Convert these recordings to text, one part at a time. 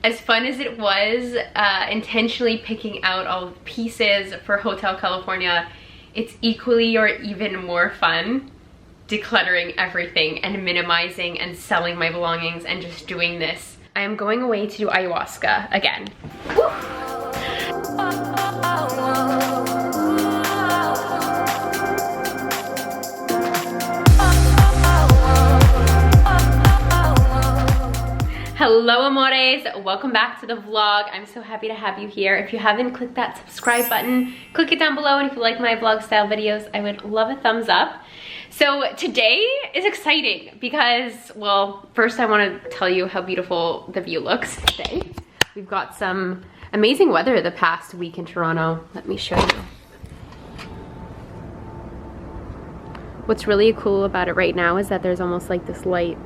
As fun as it was intentionally picking out all the pieces for Hotel California, it's equally or even more fun decluttering everything and minimizing and selling my belongings and just doing this. I am going away to do ayahuasca again. Woo! Hello amores, welcome back to the vlog. I'm so happy to have you here. If you haven't clicked that subscribe button, click it down below, and if you like my vlog style videos, I would love a thumbs up. So today is exciting because, well, first I want to tell you how beautiful the view looks today. We've got some amazing weather the past week in Toronto. Let me show you. What's really cool about it right now is that there's almost like this light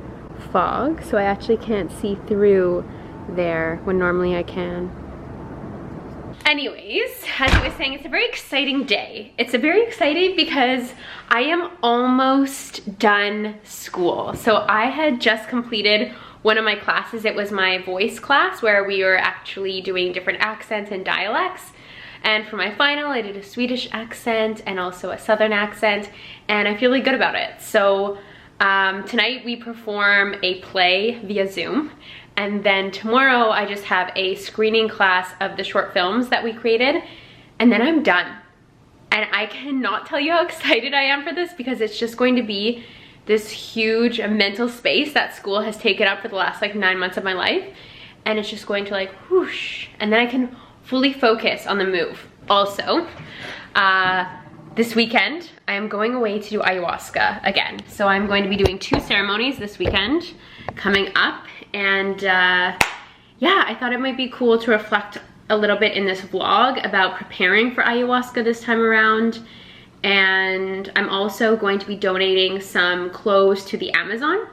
fog, so I actually can't see through there when normally I can. Anyways, as I was saying, it's a very exciting day. It's a very exciting because I am almost done school. So I had just completed one of my classes. It was my voice class where we were actually doing different accents and dialects. And for my final, I did a Swedish accent and also a Southern accent, and I feel really good about it. So tonight we perform a play via Zoom, and then tomorrow I just have a screening class of the short films that we created, and then I'm done. And I cannot tell you how excited I am for this because it's just going to be this huge mental space that school has taken up for the last like 9 months of my life, and it's just going to like whoosh, and then I can fully focus on the move. Also, this weekend, I am going away to do ayahuasca again. So I'm going to be doing 2 ceremonies this weekend coming up. And yeah, I thought it might be cool to reflect a little bit in this vlog about preparing for ayahuasca this time around. And I'm also going to be donating some clothes to the Amazon.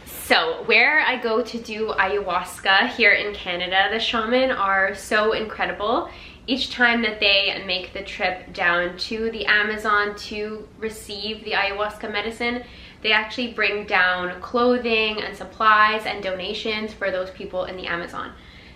So where I go to do ayahuasca here in Canada, the shaman are so incredible. Each time that they make the trip down to the Amazon to receive the ayahuasca medicine, they actually bring down clothing and supplies and donations for those people in the Amazon.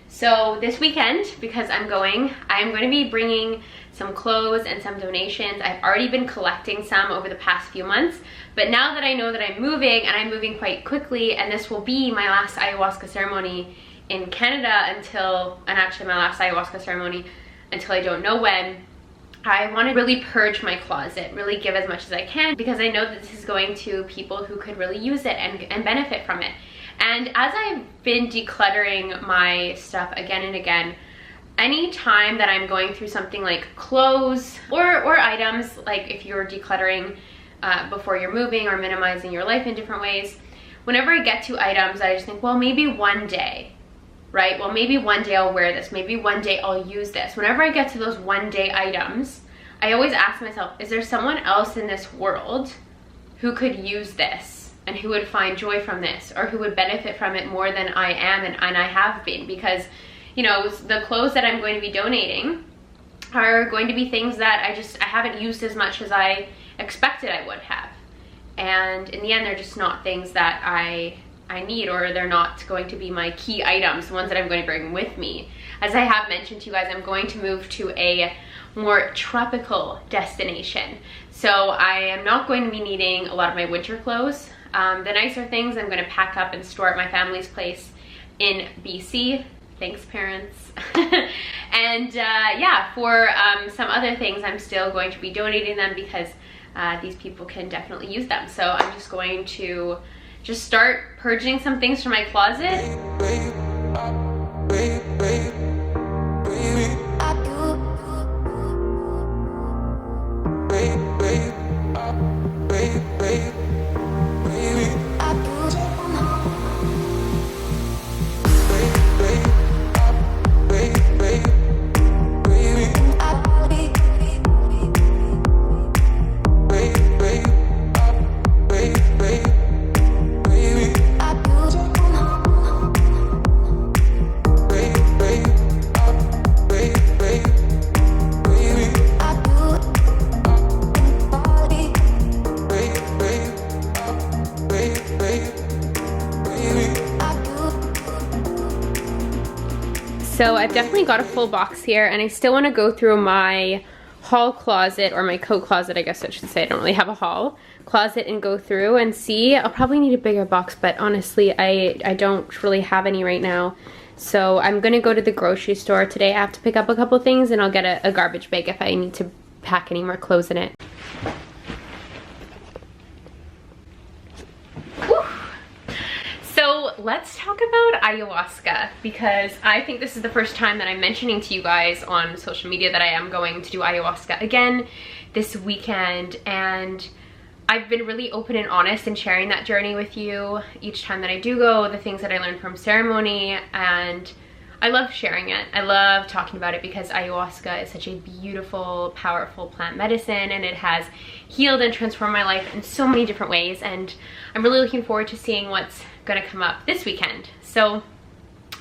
So this weekend, because I'm going to be bringing some clothes and some donations. I've already been collecting some over the past few months, but now that I know that I'm moving, and I'm moving quite quickly, and this will be my last ayahuasca ceremony in Canada and actually my last ayahuasca ceremony until I don't know when, I want to really purge my closet, really give as much as I can, because I know that this is going to people who could really use it and benefit from it. And as I've been decluttering my stuff again and again, any time that I'm going through something like clothes or items, like if you're decluttering before you're moving or minimizing your life in different ways, whenever I get to items, I just think, well, maybe one day, right? Well, maybe one day I'll wear this. Maybe one day I'll use this. Whenever I get to those one day items, I always ask myself, is there someone else in this world who could use this and who would find joy from this, or who would benefit from it more than I am and I have been? Because, you know, the clothes that I'm going to be donating are going to be things that I haven't used as much as I expected I would have. And in the end, they're just not things that I need, or they're not going to be my key items, the ones that I'm going to bring with me. As I have mentioned to you guys, I'm going to move to a more tropical destination. So I am not going to be needing a lot of my winter clothes. The nicer things I'm going to pack up and store at my family's place in BC. Thanks, parents. And yeah, for some other things, I'm still going to be donating them because these people can definitely use them. So I'm just going to start purging some things from my closet. So I've definitely got a full box here, and I still want to go through my haul closet, or my coat closet, I guess I should say. I don't really have a haul closet, and go through and see. I'll probably need a bigger box, but honestly, I don't really have any right now. So I'm gonna go to the grocery store today. I have to pick up a couple things, and I'll get a garbage bag if I need to pack any more clothes in it. So let's talk about ayahuasca, because I think this is the first time that I'm mentioning to you guys on social media that I am going to do ayahuasca again this weekend, and I've been really open and honest in sharing that journey with you each time that I do go, the things that I learned from ceremony, and I love sharing it. I love talking about it because ayahuasca is such a beautiful, powerful plant medicine, and it has healed and transformed my life in so many different ways, and I'm really looking forward to seeing what's gonna come up this weekend. So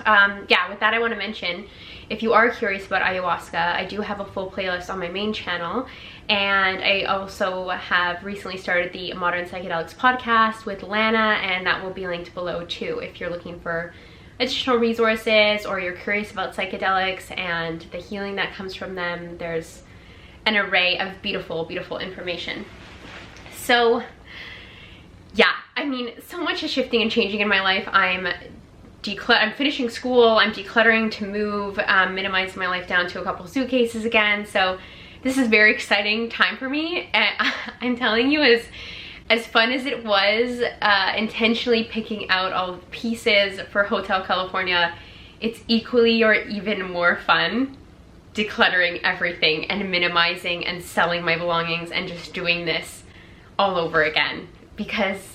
yeah, with that I want to mention, if you are curious about ayahuasca, I do have a full playlist on my main channel, and I also have recently started the Modern Psychedelics podcast with Lana, and that will be linked below too if you're looking for additional resources or you're curious about psychedelics and the healing that comes from them. There's an array of beautiful, beautiful information. So yeah, I mean, so much is shifting and changing in my life. I'm finishing school, I'm decluttering to move, minimizing my life down to a couple suitcases again. So this is a very exciting time for me. And I'm telling you, as fun as it was intentionally picking out all the pieces for Hotel California, it's equally or even more fun decluttering everything and minimizing and selling my belongings and just doing this all over again. Because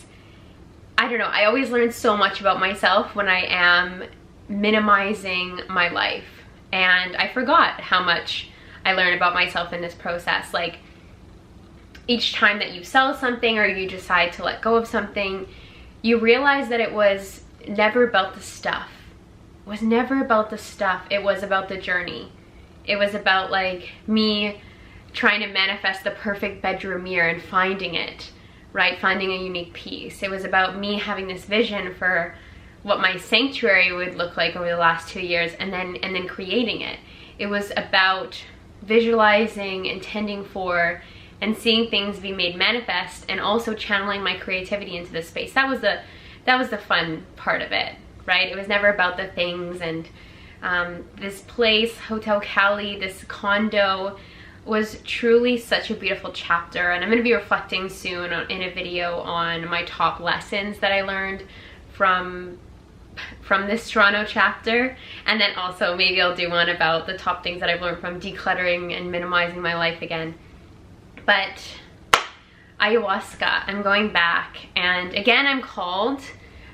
I don't know, I always learn so much about myself when I am minimizing my life, and I forgot how much I learned about myself in this process. Like, each time that you sell something or you decide to let go of something, you realize that it was never about the stuff. It was never about the stuff. It was about the journey. It was about like me trying to manifest the perfect bedroom mirror and finding it, right? Finding a unique piece. It was about me having this vision for what my sanctuary would look like over the last 2 years, and then creating it. It was about visualizing, intending for, and seeing things be made manifest, and also channeling my creativity into this space. That was the fun part of it, right? It was never about the things. And this place, Hotel Cali, this condo, was truly such a beautiful chapter, and I'm going to be reflecting soon in a video on my top lessons that I learned from this Toronto chapter, and then also maybe I'll do one about the top things that I've learned from decluttering and minimizing my life again. But ayahuasca, I'm going back, and again, I'm called.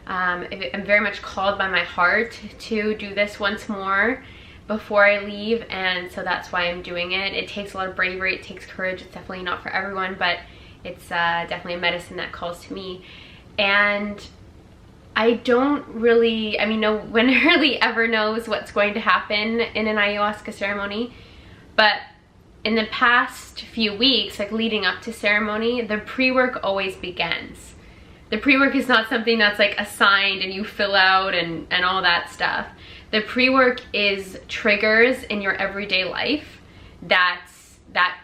I'm very much called by my heart to do this once more before I leave, and so that's why I'm doing it. It takes a lot of bravery, it takes courage. It's definitely not for everyone, but it's definitely a medicine that calls to me. And I don't really, I mean, no one really ever knows what's going to happen in an ayahuasca ceremony, but in the past few weeks, like leading up to ceremony, the pre-work always begins. The pre-work is not something that's like assigned and you fill out and all that stuff. The pre-work is triggers in your everyday life that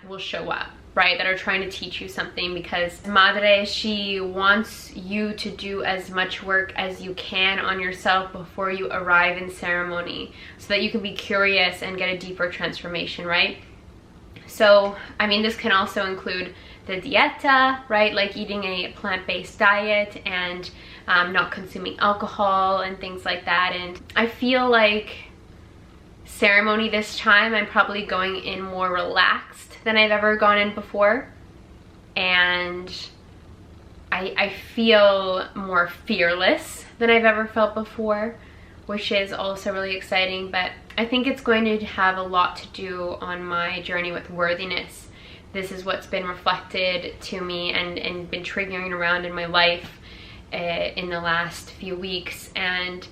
will show up, right? That are trying to teach you something, because Madre, she wants you to do as much work as you can on yourself before you arrive in ceremony, so that you can be curious and get a deeper transformation, right? So, I mean, this can also include the dieta, right? Like eating a plant-based diet and not consuming alcohol and things like that. And I feel like ceremony this time, I'm probably going in more relaxed than I've ever gone in before. And I feel more fearless than I've ever felt before, which is also really exciting. But I think it's going to have a lot to do on my journey with worthiness. This is what's been reflected to me and been triggering around in my life in the last few weeks. And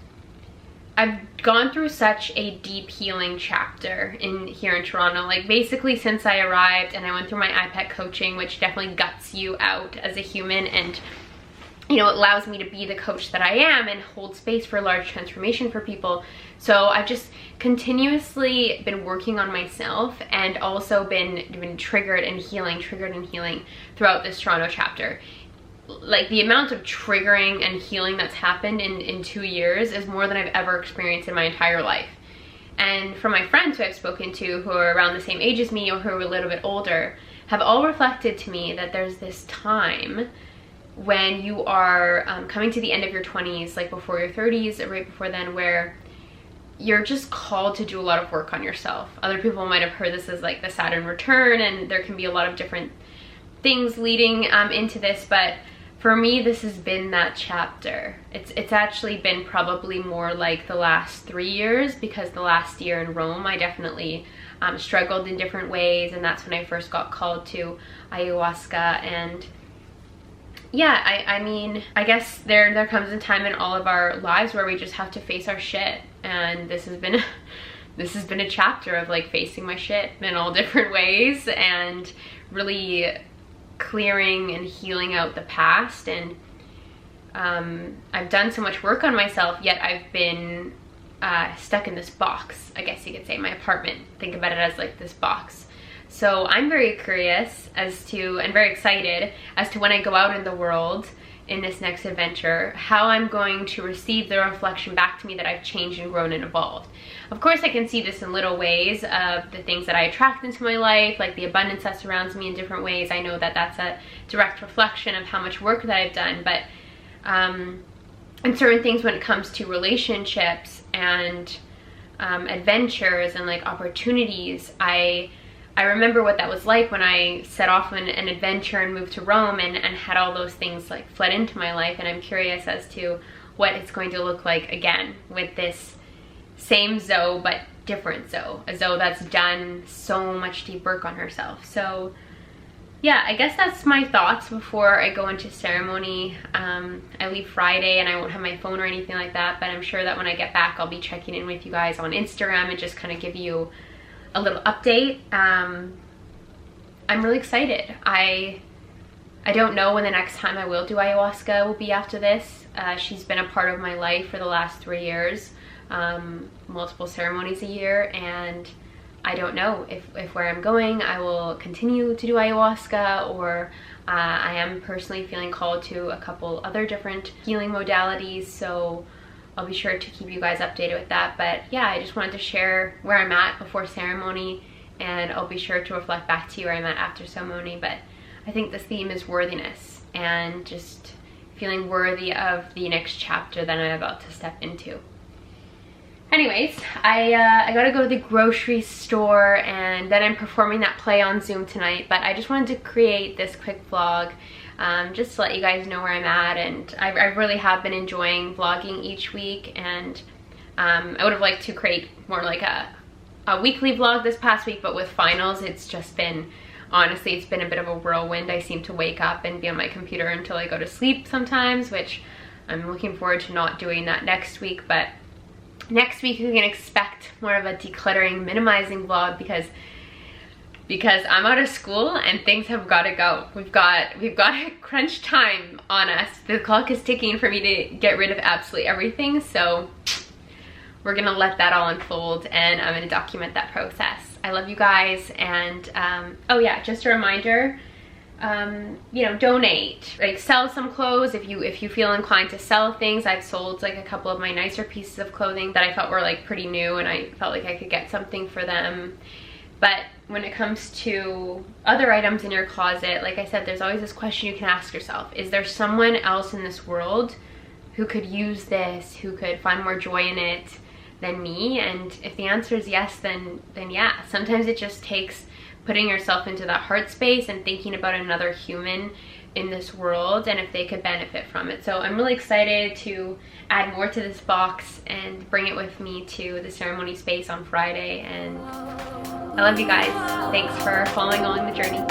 I've gone through such a deep healing chapter here in Toronto. Like, basically since I arrived and I went through my IPEC coaching, which definitely guts you out as a human and you know, it allows me to be the coach that I am and hold space for large transformation for people. So I've just continuously been working on myself and also been triggered and healing throughout this Toronto chapter. Like, the amount of triggering and healing that's happened in 2 years is more than I've ever experienced in my entire life. And from my friends who I've spoken to who are around the same age as me or who are a little bit older, have all reflected to me that there's this time when you are coming to the end of your 20s, like before your 30s, or right before then, where you're just called to do a lot of work on yourself. Other people might have heard this as like the Saturn return, and there can be a lot of different things leading into this, but for me, this has been that chapter. It's actually been probably more like the last 3 years, because the last year in Rome, I definitely struggled in different ways, and that's when I first got called to ayahuasca. And yeah, I mean, I guess there comes a time in all of our lives where we just have to face our shit, and this has been a chapter of like facing my shit in all different ways and really clearing and healing out the past. And I've done so much work on myself, yet I've been stuck in this box, I guess you could say, my apartment. Think about it as like this box. So I'm very curious as to, and very excited as to when I go out in the world in this next adventure, how I'm going to receive the reflection back to me that I've changed and grown and evolved. Of course, I can see this in little ways of the things that I attract into my life, like the abundance that surrounds me in different ways. I know that that's a direct reflection of how much work that I've done, but and certain things when it comes to relationships and adventures and like opportunities, I remember what that was like when I set off on an adventure and moved to Rome and had all those things like flood into my life. And I'm curious as to what it's going to look like again with this same Zoe but different Zoe, a Zoe that's done so much deep work on herself. So yeah, I guess that's my thoughts before I go into ceremony. I leave Friday and I won't have my phone or anything like that, but I'm sure that when I get back I'll be checking in with you guys on Instagram and just kind of give you a little update. I'm really excited. I don't know when the next time I will do ayahuasca will be after this. She's been a part of my life for the last 3 years, multiple ceremonies a year, and I don't know if where I'm going I will continue to do ayahuasca, or I am personally feeling called to a couple other different healing modalities, so I'll be sure to keep you guys updated with that. But yeah, I just wanted to share where I'm at before ceremony, and I'll be sure to reflect back to you where I'm at after ceremony. But I think this theme is worthiness and just feeling worthy of the next chapter that I'm about to step into. Anyways, I gotta go to the grocery store, and then I'm performing that play on Zoom tonight, but I just wanted to create this quick vlog just to let you guys know where I'm at. And I really have been enjoying vlogging each week, and I would have liked to create more like a weekly vlog this past week, but with finals it's just been, honestly, it's been a bit of a whirlwind. I seem to wake up and be on my computer until I go to sleep sometimes, which I'm looking forward to not doing that next week. But next week you can expect more of a decluttering, minimizing vlog, because I'm out of school and things have got to go. We've got a crunch time on us. The clock is ticking for me to get rid of absolutely everything, so we're gonna let that all unfold, and I'm gonna document that process. I love you guys, and oh yeah, just a reminder, you know, donate, like sell some clothes if you feel inclined to sell things. I've sold like a couple of my nicer pieces of clothing that I felt were like pretty new, and I felt like I could get something for them. But when it comes to other items in your closet, like I said, there's always this question you can ask yourself: is there someone else in this world who could use this, who could find more joy in it than me? And if the answer is yes, then yeah. Sometimes it just takes putting yourself into that heart space and thinking about another human in this world and if they could benefit from it. So I'm really excited to add more to this box and bring it with me to the ceremony space on Friday. And I love you guys. Thanks for following along the journey.